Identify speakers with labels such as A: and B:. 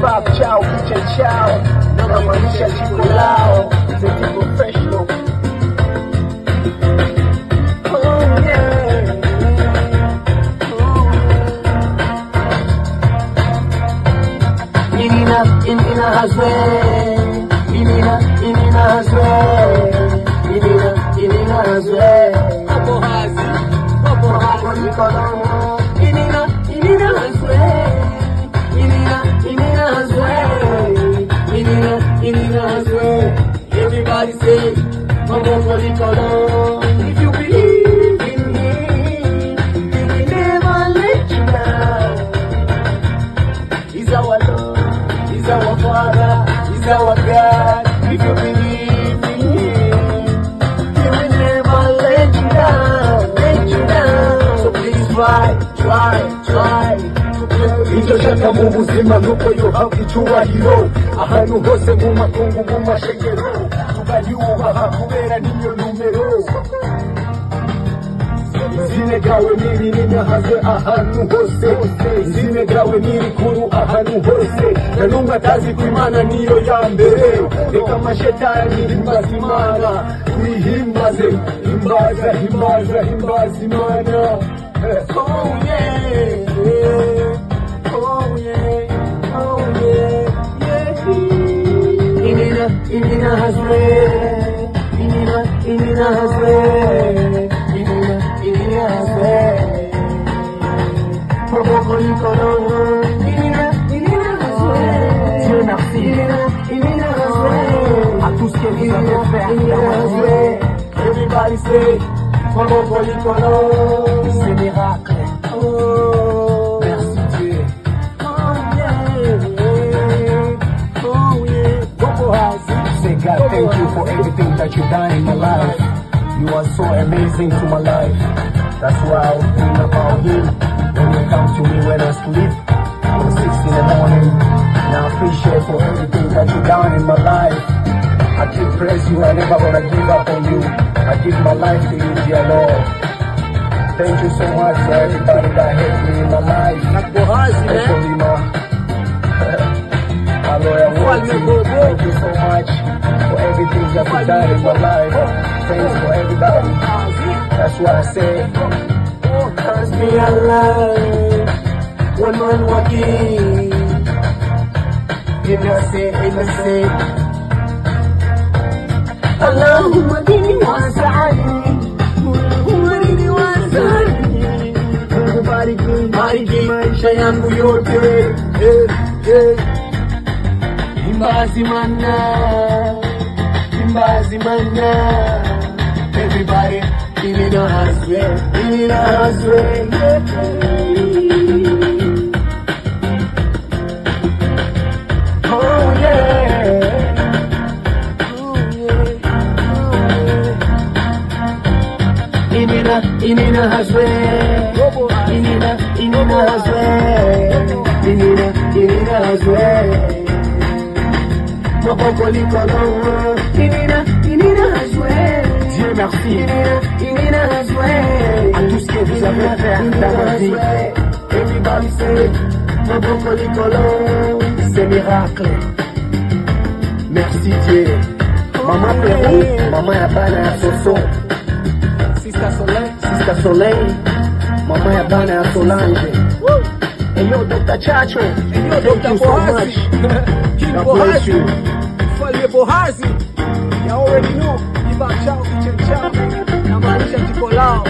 A: Bab chao, kitchen chao, na maanisha chiko lao, zeti professional. Inina hazwe, inina hazwe, inina hazwe. Hapo hazi, hapo nikono. Inina hazwe, inina hazwe, inina hazwe. Everybody say, hapo nikono. If you believe in me, he will never let you down. He's our Lord. He's our Father, He's our God. If you believe in Him, He will never let you down. So please try. Icyo shaka mu buzima nuko yohabwa icyubahiro ahantu hose mu makungu mu mashengero tukayubaha kubera niyo numero. Izina ryawe nirinahaze ahantu hose, izina ryawe nirikuru ahantu hose. Nanumva atazi ko Imana niyo ya mbere, reka amashetani himbaza Imana, tuyihimbaze, himbaza Imana. Oh yeah, oh yeah, oh yeah, yeah. Inina hazwe, inina hazwe. Dieu merci à tout ce que vous avez fait. Everybody say, c'est miracle. Merci Dieu. Say God, thank you for everything that you've done in my life. You are so amazing to my life. That's why I think about Him when He comes to me when I sleep. From 6 in the morning, and I appreciate for everything that you've done in my life. I keep praise you, I never gonna give up on you. I give my life to you, dear Lord. Thank you so much for everybody that helped me in my life. Especially my lawyer Walter. Thank you so much for everything that you've done in my life. Thanks for everybody. That's why I say, cause me alive, one man walking, innocent. Allahumma dini wasa'ani, bariki maisha yangu yote. Imbazi mana. Everybody, inina hazwe, Oh yeah, inina hazwe, inina hazwe. Maboko likolo, inina hazwe. Dieu merci à tout ce que vous avez fait dans ma vie. Everybody say, Maboko likolo, c'est miracle. Merci Dieu. Maman Pérou, maman Yabana ya Soso, Sister Soleil, maman Yabana ya Solange. Hey yo, Dr. Chacho, thank you so much. God bless you.
B: Fale Bohazi, you already know. Give a shout, kitchen shout. Na maanisha chiko lao.